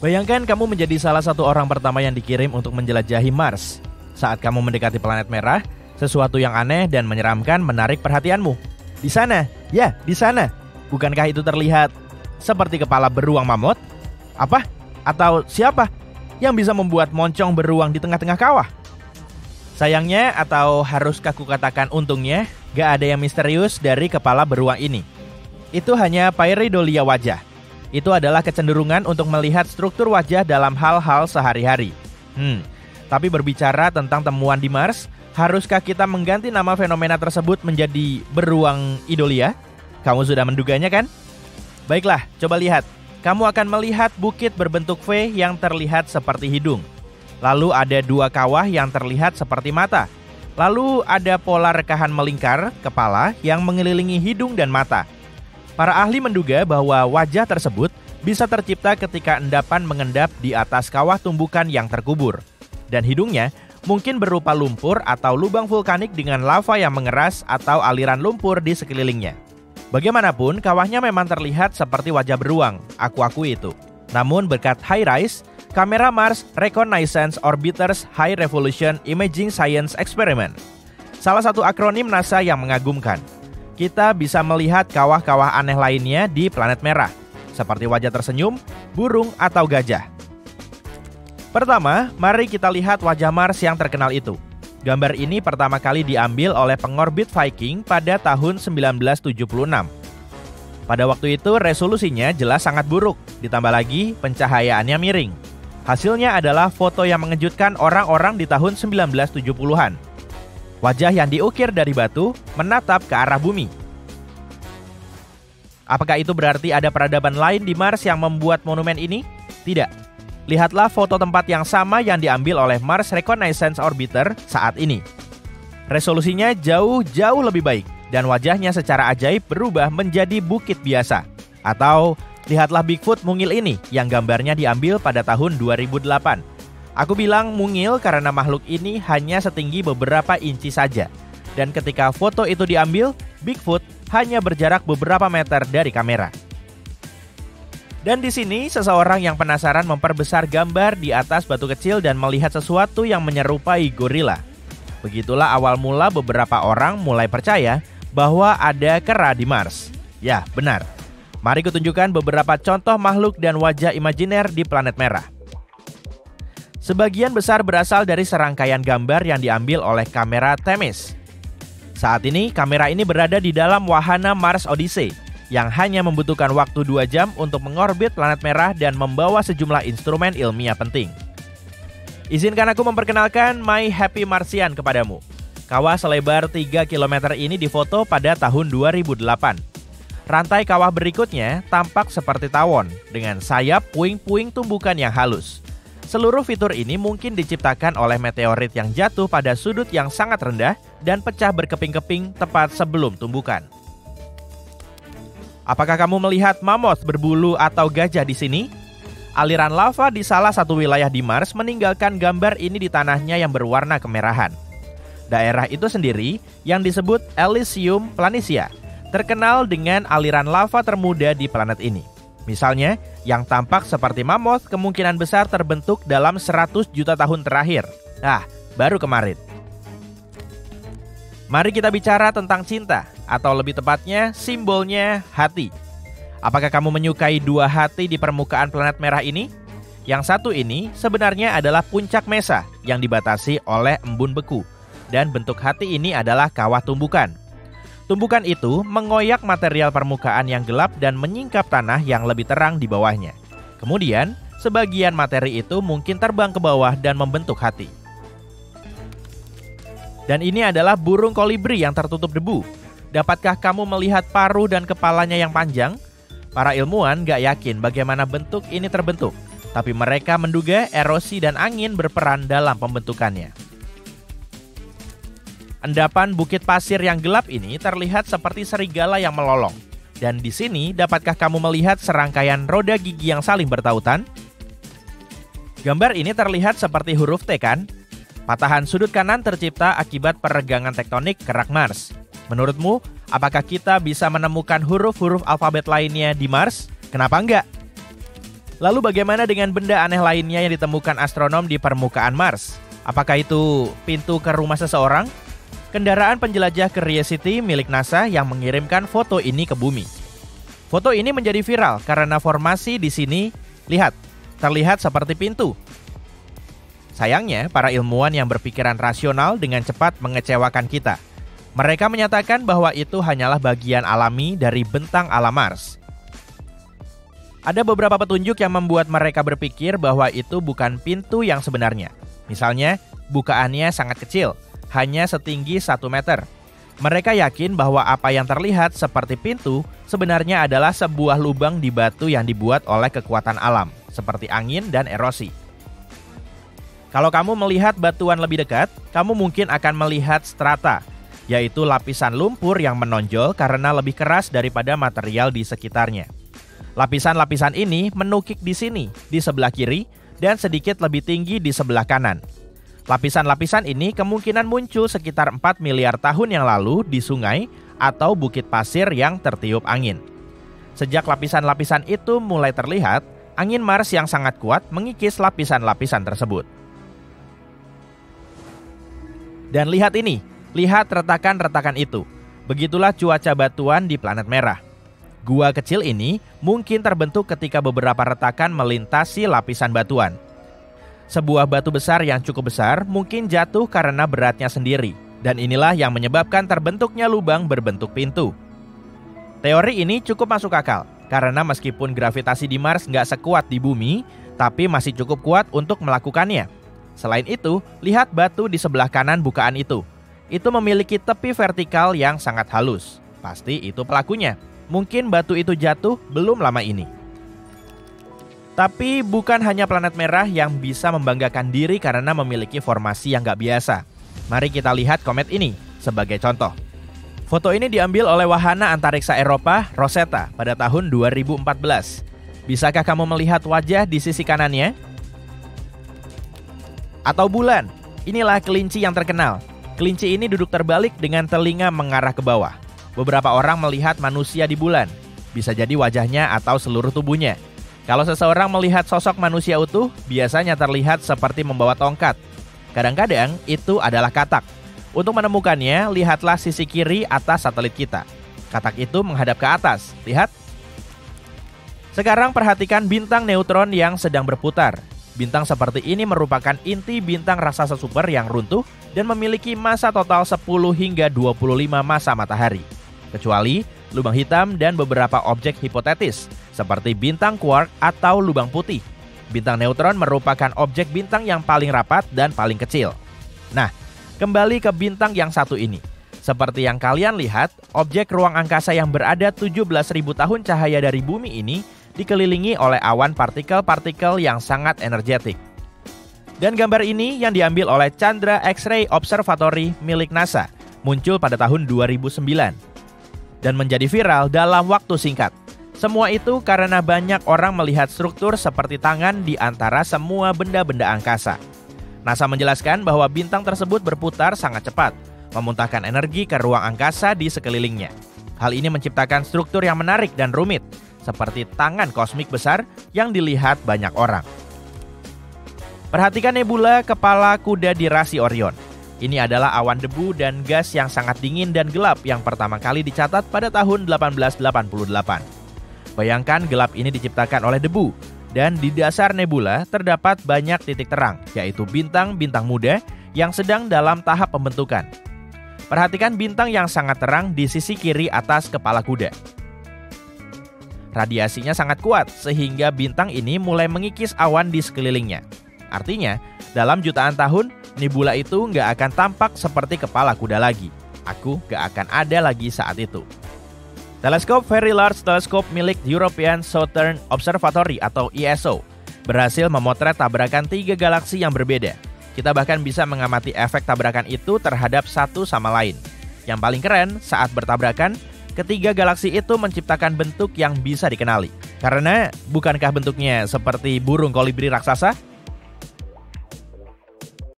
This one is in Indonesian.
Bayangkan kamu menjadi salah satu orang pertama yang dikirim untuk menjelajahi Mars. Saat kamu mendekati planet merah, sesuatu yang aneh dan menyeramkan menarik perhatianmu. Di sana, ya di sana. Bukankah itu terlihat seperti kepala beruang mamut? Apa? Atau siapa yang bisa membuat moncong beruang di tengah-tengah kawah? Sayangnya, atau haruskah kukatakan untungnya, gak ada yang misterius dari kepala beruang ini. Itu hanya pareidolia wajah. Itu adalah kecenderungan untuk melihat struktur wajah dalam hal-hal sehari-hari. Tapi berbicara tentang temuan di Mars, haruskah kita mengganti nama fenomena tersebut menjadi beruang idolia? Kamu sudah menduganya kan? Baiklah, coba lihat. Kamu akan melihat bukit berbentuk V yang terlihat seperti hidung. Lalu ada dua kawah yang terlihat seperti mata. Lalu ada pola rekahan melingkar kepala yang mengelilingi hidung dan mata. Para ahli menduga bahwa wajah tersebut bisa tercipta ketika endapan mengendap di atas kawah tumbukan yang terkubur. Dan hidungnya mungkin berupa lumpur atau lubang vulkanik dengan lava yang mengeras atau aliran lumpur di sekelilingnya. Bagaimanapun, kawahnya memang terlihat seperti wajah beruang, aku akui itu. Namun berkat HiRISE, kamera Mars Reconnaissance Orbiter's High Resolution Imaging Science Experiment, salah satu akronim NASA yang mengagumkan, kita bisa melihat kawah-kawah aneh lainnya di planet merah, seperti wajah tersenyum, burung, atau gajah. Pertama, mari kita lihat wajah Mars yang terkenal itu. Gambar ini pertama kali diambil oleh pengorbit Viking pada tahun 1976. Pada waktu itu resolusinya jelas sangat buruk, ditambah lagi pencahayaannya miring. Hasilnya adalah foto yang mengejutkan orang-orang di tahun 1970-an. Wajah yang diukir dari batu menatap ke arah bumi. Apakah itu berarti ada peradaban lain di Mars yang membuat monumen ini? Tidak. Lihatlah foto tempat yang sama yang diambil oleh Mars Reconnaissance Orbiter saat ini. Resolusinya jauh-jauh lebih baik dan wajahnya secara ajaib berubah menjadi bukit biasa. Atau lihatlah Bigfoot mungil ini yang gambarnya diambil pada tahun 2008. Aku bilang mungil karena makhluk ini hanya setinggi beberapa inci saja. Dan ketika foto itu diambil, Bigfoot hanya berjarak beberapa meter dari kamera. Dan di sini seseorang yang penasaran memperbesar gambar di atas batu kecil dan melihat sesuatu yang menyerupai gorila. Begitulah awal mula beberapa orang mulai percaya bahwa ada kera di Mars. Ya, benar. Mari kutunjukkan beberapa contoh makhluk dan wajah imajiner di planet merah. Sebagian besar berasal dari serangkaian gambar yang diambil oleh kamera Themis. Saat ini, kamera ini berada di dalam wahana Mars Odyssey yang hanya membutuhkan waktu 2 jam untuk mengorbit planet merah dan membawa sejumlah instrumen ilmiah penting. Izinkan aku memperkenalkan My Happy Martian kepadamu. Kawah selebar 3 km ini difoto pada tahun 2008. Rantai kawah berikutnya tampak seperti tawon dengan sayap puing-puing tumbukan yang halus. Seluruh fitur ini mungkin diciptakan oleh meteorit yang jatuh pada sudut yang sangat rendah dan pecah berkeping-keping tepat sebelum tumbukan. Apakah kamu melihat mammoth berbulu atau gajah di sini? Aliran lava di salah satu wilayah di Mars meninggalkan gambar ini di tanahnya yang berwarna kemerahan. Daerah itu sendiri yang disebut Elysium Planitia terkenal dengan aliran lava termuda di planet ini. Misalnya, yang tampak seperti mammoth kemungkinan besar terbentuk dalam 100 juta tahun terakhir. Baru kemarin. Mari kita bicara tentang cinta, atau lebih tepatnya simbolnya hati. Apakah kamu menyukai 2 hati di permukaan planet merah ini? Yang satu ini sebenarnya adalah puncak mesa yang dibatasi oleh embun beku. Dan bentuk hati ini adalah kawah tumbukan. Tumbukan itu mengoyak material permukaan yang gelap dan menyingkap tanah yang lebih terang di bawahnya. Kemudian, sebagian materi itu mungkin terbang ke bawah dan membentuk hati. Dan ini adalah burung kolibri yang tertutup debu. Dapatkah kamu melihat paruh dan kepalanya yang panjang? Para ilmuwan gak yakin bagaimana bentuk ini terbentuk, tapi mereka menduga erosi dan angin berperan dalam pembentukannya. Endapan bukit pasir yang gelap ini terlihat seperti serigala yang melolong. Dan di sini, dapatkah kamu melihat serangkaian roda gigi yang saling bertautan? Gambar ini terlihat seperti huruf T kan? Patahan sudut kanan tercipta akibat peregangan tektonik kerak Mars. Menurutmu, apakah kita bisa menemukan huruf-huruf alfabet lainnya di Mars? Kenapa enggak? Lalu bagaimana dengan benda aneh lainnya yang ditemukan astronom di permukaan Mars? Apakah itu pintu ke rumah seseorang? Kendaraan penjelajah Curiosity milik NASA yang mengirimkan foto ini ke bumi. Foto ini menjadi viral karena formasi di sini, lihat, terlihat seperti pintu. Sayangnya, para ilmuwan yang berpikiran rasional dengan cepat mengecewakan kita. Mereka menyatakan bahwa itu hanyalah bagian alami dari bentang alam Mars. Ada beberapa petunjuk yang membuat mereka berpikir bahwa itu bukan pintu yang sebenarnya. Misalnya, bukaannya sangat kecil, hanya setinggi 1 meter. Mereka yakin bahwa apa yang terlihat seperti pintu sebenarnya adalah sebuah lubang di batu yang dibuat oleh kekuatan alam, seperti angin dan erosi. Kalau kamu melihat batuan lebih dekat, kamu mungkin akan melihat strata, yaitu lapisan lumpur yang menonjol karena lebih keras daripada material di sekitarnya. Lapisan-lapisan ini menukik di sini, di sebelah kiri, dan sedikit lebih tinggi di sebelah kanan. Lapisan-lapisan ini kemungkinan muncul sekitar 4 miliar tahun yang lalu di sungai atau bukit pasir yang tertiup angin. Sejak lapisan-lapisan itu mulai terlihat, angin Mars yang sangat kuat mengikis lapisan-lapisan tersebut. Dan lihat ini, lihat retakan-retakan itu. Begitulah cuaca batuan di planet merah. Gua kecil ini mungkin terbentuk ketika beberapa retakan melintasi lapisan batuan. Sebuah batu besar yang cukup besar mungkin jatuh karena beratnya sendiri, dan inilah yang menyebabkan terbentuknya lubang berbentuk pintu. Teori ini cukup masuk akal, karena meskipun gravitasi di Mars nggak sekuat di bumi, tapi masih cukup kuat untuk melakukannya. Selain itu, lihat batu di sebelah kanan bukaan itu. Itu memiliki tepi vertikal yang sangat halus. Pasti itu pelakunya. Mungkin batu itu jatuh belum lama ini. Tapi bukan hanya planet merah yang bisa membanggakan diri karena memiliki formasi yang gak biasa. Mari kita lihat komet ini sebagai contoh. Foto ini diambil oleh wahana antariksa Eropa Rosetta pada tahun 2014. Bisakah kamu melihat wajah di sisi kanannya? Atau bulan? Inilah kelinci yang terkenal. Kelinci ini duduk terbalik dengan telinga mengarah ke bawah. Beberapa orang melihat manusia di bulan. Bisa jadi wajahnya atau seluruh tubuhnya. Kalau seseorang melihat sosok manusia utuh, biasanya terlihat seperti membawa tongkat. Kadang-kadang itu adalah katak. Untuk menemukannya, lihatlah sisi kiri atas satelit kita. Katak itu menghadap ke atas, lihat. Sekarang perhatikan bintang neutron yang sedang berputar. Bintang seperti ini merupakan inti bintang raksasa super yang runtuh dan memiliki massa total 10 hingga 25 massa matahari. Kecuali lubang hitam dan beberapa objek hipotetis, seperti bintang quark atau lubang putih. Bintang neutron merupakan objek bintang yang paling rapat dan paling kecil. Nah, kembali ke bintang yang satu ini. Seperti yang kalian lihat, objek ruang angkasa yang berada 17.000 tahun cahaya dari bumi ini dikelilingi oleh awan partikel-partikel yang sangat energetik. Dan gambar ini yang diambil oleh Chandra X-ray Observatory milik NASA, muncul pada tahun 2009. Dan menjadi viral dalam waktu singkat. Semua itu karena banyak orang melihat struktur seperti tangan di antara semua benda-benda angkasa. NASA menjelaskan bahwa bintang tersebut berputar sangat cepat, memuntahkan energi ke ruang angkasa di sekelilingnya. Hal ini menciptakan struktur yang menarik dan rumit, seperti tangan kosmik besar yang dilihat banyak orang. Perhatikan nebula kepala kuda di rasi Orion. Ini adalah awan debu dan gas yang sangat dingin dan gelap yang pertama kali dicatat pada tahun 1888. Bayangkan gelap ini diciptakan oleh debu, dan di dasar nebula terdapat banyak titik terang, yaitu bintang-bintang muda yang sedang dalam tahap pembentukan. Perhatikan bintang yang sangat terang di sisi kiri atas kepala kuda. Radiasinya sangat kuat sehingga bintang ini mulai mengikis awan di sekelilingnya. Artinya, dalam jutaan tahun, nebula itu nggak akan tampak seperti kepala kuda lagi. Aku nggak akan ada lagi saat itu. Teleskop Very Large Telescope milik European Southern Observatory atau ESO berhasil memotret tabrakan 3 galaksi yang berbeda. Kita bahkan bisa mengamati efek tabrakan itu terhadap satu sama lain. Yang paling keren, saat bertabrakan, ketiga galaksi itu menciptakan bentuk yang bisa dikenali. Karena bukankah bentuknya seperti burung kolibri raksasa?